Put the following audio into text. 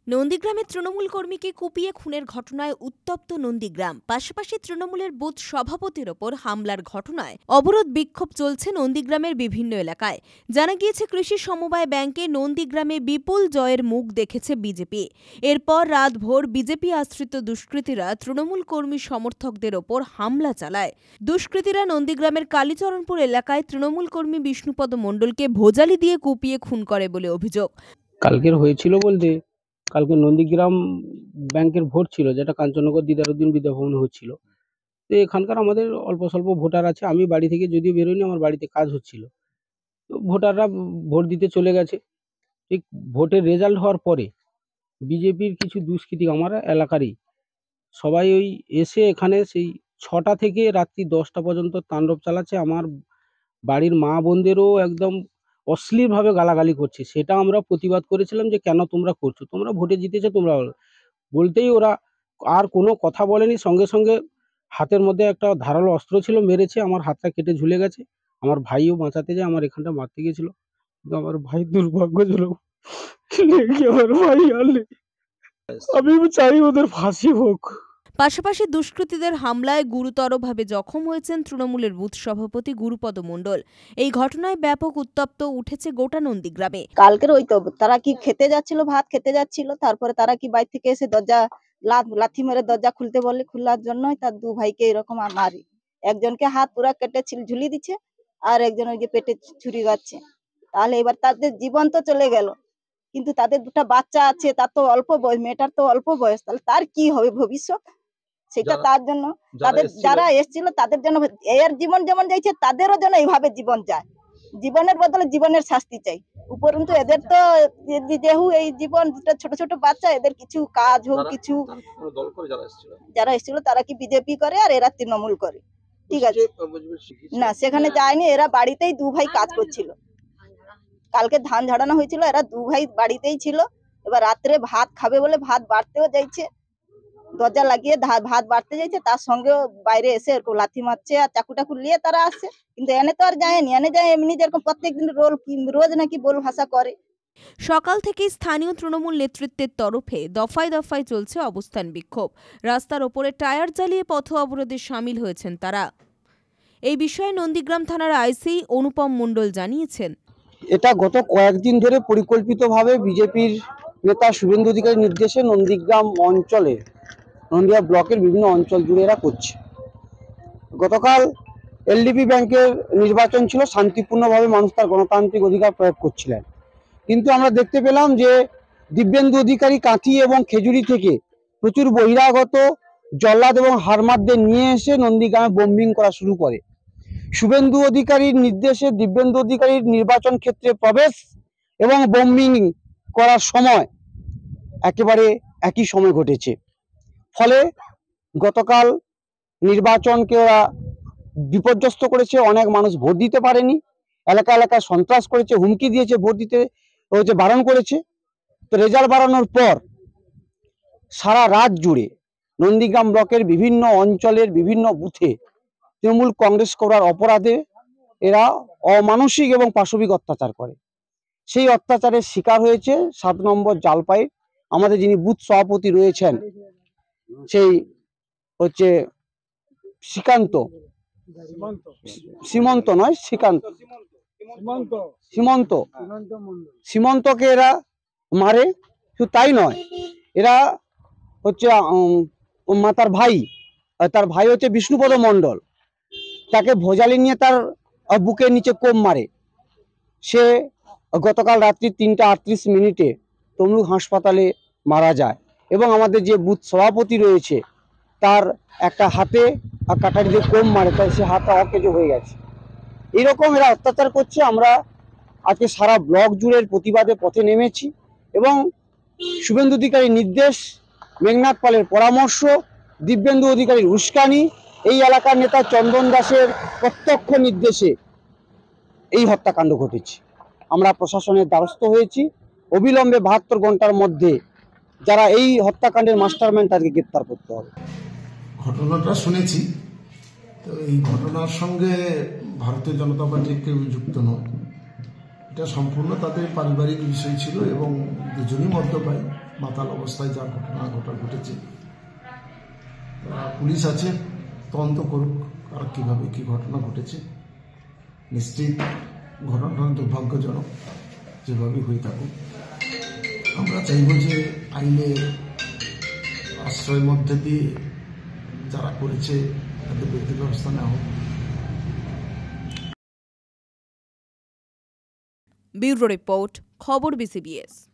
নন্দীগ্রামে তৃণমূল কর্মীকে কুপিয়ে খুনের ঘটনায় উত্তপ্ত নন্দীগ্রাম। পাশাপাশি তৃণমূলের বুথ সভাপতির ওপর হামলার ঘটনায় অবরোধ বিক্ষোভ চলছে নন্দীগ্রামের বিভিন্ন এলাকায়। জানা গিয়েছে, কৃষি সমবায় ব্যাংকে নন্দীগ্রামে বিপুল জয়ের মুখ দেখেছে বিজেপি। এরপর রাতভর বিজেপি আশ্রিত দুষ্কৃতীরা তৃণমূল কর্মী সমর্থকদের ওপর হামলা চালায়। দুষ্কৃতীরা নন্দীগ্রামের কালীচরণপুর এলাকায় তৃণমূল কর্মী বিষ্ণুপদ মণ্ডলকে ভোজালি দিয়ে কুপিয়ে খুন করে বলে অভিযোগ। কালকের হয়েছিল বলতে, কালকে নন্দীগ্রাম ব্যাংকের ভোট ছিল, যেটা কাঞ্চননগর দিদারুদ্দিন বিদ্যাভবনে হচ্ছিল। তো এখানকার আমাদের অল্প স্বল্প ভোটার আছে। আমি বাড়ি থেকে যদিও বেরোইনি, আমার বাড়িতে কাজ হচ্ছিল। তো ভোটাররা ভোট দিতে চলে গেছে। ঠিক ভোটের রেজাল্ট হওয়ার পরে বিজেপির কিছু দুষ্কৃতী আমার এলাকারই সবাই ওই এসে এখানে সেই ৬টা থেকে রাত্রি ১০টা পর্যন্ত তাণ্ডব চালাচ্ছে। আমার বাড়ির মা বোনদেরও একদম অশ্লীলভাবে গালাগালি করছে। সেটা আমরা প্রতিবাদ করেছিলাম যে কেন তোমরা করছো, তোমরা ভোটে জিতেছো, তোমরা বলতেই ওরা আর কোনো কথা বলেনি। সঙ্গে সঙ্গে হাতের মধ্যে একটা ধারালো অস্ত্র ছিল, মেরেছে। আমার হাতটা কেটে ঝুলে গেছে। আমার ভাইও বাঁচাতে যায়, আমার এখানটা মারতে গেছিল, কিন্তু আমার ভাই দুর্ভাগ্যজনক আমার ভাই আর নেই। আমি চাই ওদের ফাঁসি হোক। পাশাপাশি দুষ্কৃতীদের হামলায় গুরুতরভাবে জখম হয়েছেন তৃণমূলের বুথ সভাপতি গুরুপদ মণ্ডল। এই ঘটনায় ব্যাপক উত্তপ্ত উঠেছে গোটা নন্দীগ্রামে। কালকের ওই তো তারা কি খেতে যাচ্ছিল, ভাত খেতে যাচ্ছিল, তারপরে তারা কি বাইরে থেকে এসে দরজা লাথি মেরে দরজা খুলতে বলে, খোলার জন্যই তার দু ভাইকে এরকম মারি। একজনকে হাত পুরা কেটে ঝুলিয়ে দিচ্ছে, আর একজন ওই যে পেটে ছুরি গাচ্ছে। তাহলে এবার তাদের জীবন তো চলে গেল, কিন্তু তাদের দুটো বাচ্চা আছে, তার তো অল্প বয়স, মেয়েটার তো অল্প বয়স, তাহলে তার কি হবে ভবিষ্যৎ? সেটা তার জন্য তাদের যারা এসেছিল তাদের জন্য এর জীবন যেমন যাইছে, তাদেরও যেন এইভাবে জীবন যায়। জীবনের বদলে জীবনের শাস্তি চাই। উপরন্তু এদের তো যেহেতু এই জীবন, দুটো ছোট ছোট বাচ্চা, এদের কিছু কাজ হোক, কিছু যারা এসেছিল তারা কি বিজেপি করে আর এরা তৃণমূল করে, ঠিক আছে না? সেখানে যায়নি, এরা বাড়িতেই দু ভাই কাজ করছিল। কালকে ধান ঝাড়ানো হয়েছিল, এরা দু ভাই বাড়িতেই ছিল। এবার রাত্রে ভাত খাবে বলে ভাত বাড়তেও যাইছে, দরজা লাগিয়ে ভাত বাড়তে যাইছে, তার সঙ্গেও বাইরে এসে এরকম লাথি মারছে আর চাকু টাকু নিয়ে তারা আসছে। কিন্তু এনে তো আর যায়নি, এনে যায় এমনি যেরকম প্রত্যেকদিন রোজ নাকি বল ভাষা করে। সকাল থেকে স্থানীয় তৃণমূল নেতৃত্বের তরফে দফায় দফায় চলছে অবস্থান বিক্ষোভ। রাস্তার ওপরে টায়ার জ্বালিয়ে পথ অবরোধে সামিল হয়েছেন তারা। এই বিষয়ে নন্দীগ্রাম থানার আইসি অনুপম মণ্ডল জানিয়েছেন, এটা গত কয়েকদিন ধরে পরিকল্পিতভাবে বিজেপির নেতা শুভেন্দু অধিকারীর নির্দেশে নন্দীগ্রাম অঞ্চলে, নন্দীয়া ব্লকের বিভিন্ন অঞ্চল জুড়ে এরা করছে। গতকাল এলডিপি ব্যাংকের নির্বাচন ছিল, শান্তিপূর্ণভাবে মানুষ তার গণতান্ত্রিক অধিকার প্রয়োগ করছিলেন। কিন্তু আমরা দেখতে পেলাম যে দিব্যেন্দু অধিকারী কাঁথি এবং খেজুরি থেকে প্রচুর বহিরাগত জল্লাদ এবং হারমাদদের নিয়ে এসে নন্দীগ্রামে বোম্বিং করা শুরু করে। শুভেন্দু অধিকারীর নির্দেশে দিব্যেন্দু অধিকারীর নির্বাচন ক্ষেত্রে প্রবেশ এবং বোম্বিং করার সময় একেবারে একই সময় ঘটেছে। ফলে গতকাল নির্বাচনকে ওরা বিপর্যস্ত করেছে, অনেক মানুষ ভোট দিতে পারেনি, এলাকা এলাকায় সন্ত্রাস করেছে, হুমকি দিয়েছে, ভোট দিতে বারণ করেছে। তো রেজাল্ট বাড়ানোর পর সারা রাত জুড়ে নন্দীগ্রাম ব্লকের বিভিন্ন অঞ্চলের বিভিন্ন বুথে তৃণমূল কংগ্রেস করার অপরাধে এরা অমানসিক এবং পাশবিক অত্যাচার করে। সেই অত্যাচারের শিকার হয়েছে 7 নম্বর জালপাই আমাদের যিনি বুথ সভাপতি রয়েছেন, সেই হচ্ছে সীমন্তকে এরা মারে। শুধু তাই নয়, এরা হচ্ছে তার ভাই হচ্ছে বিষ্ণুপদ মণ্ডল, তাকে ভোজালি নিয়ে তার বুকের নিচে কোপ মারে। সে গতকাল রাত্রি 3:38 তমলুক হাসপাতালে মারা যায়। এবং আমাদের যে বুথ সভাপতি রয়েছে তার একটা হাতে কাটারি দিয়ে কোপ মারে, তাই সে হাতটা অকেজো হয়ে গেছে। এইরকম এরা অত্যাচার করছে। আমরা আজকে সারা ব্লক জুড়ে প্রতিবাদে পথে নেমেছি এবং শুভেন্দু অধিকারীর নির্দেশ, মেঘনাথ পালের পরামর্শ, দিব্যেন্দু অধিকারীর উস্কানি, এই এলাকার নেতা চন্দন দাসের প্রত্যক্ষ নির্দেশে এই হত্যাকাণ্ড ঘটেছে। আমরা প্রশাসনের দ্বারস্থ হয়েছি। অবিলম্বে 72 ঘন্টার মধ্যে যারা এই হত্যাকাণ্ডের মাস্টারমাইন্ড তাদেরকে গ্রেপ্তার করতে হবে। ঘটনাটা শুনেছি, তো এই ঘটনার সঙ্গে ভারতীয় জনতা পার্টির কেউ যুক্ত নয়। এটা সম্পূর্ণ তাদের পারিবারিক বিষয় ছিল এবং দুজনই মদ্যপায়ী। মাতাল অবস্থায় যা ঘটনা ঘটেছে। পুলিশ আছে, তদন্ত করুক আর কীভাবে কী ঘটনা ঘটেছে। নিশ্চিত ঘটনাটা দুর্ভাগ্যজনক, যেভাবে হয়ে থাকুক। আমরা চাইব যে আইনের আশ্রয়ের মধ্যে দিয়ে যারা করেছে তাদের বিরুদ্ধে ব্যবস্থা নেওয়া হোক। ব্যুরো রিপোর্ট, খবর BCBS।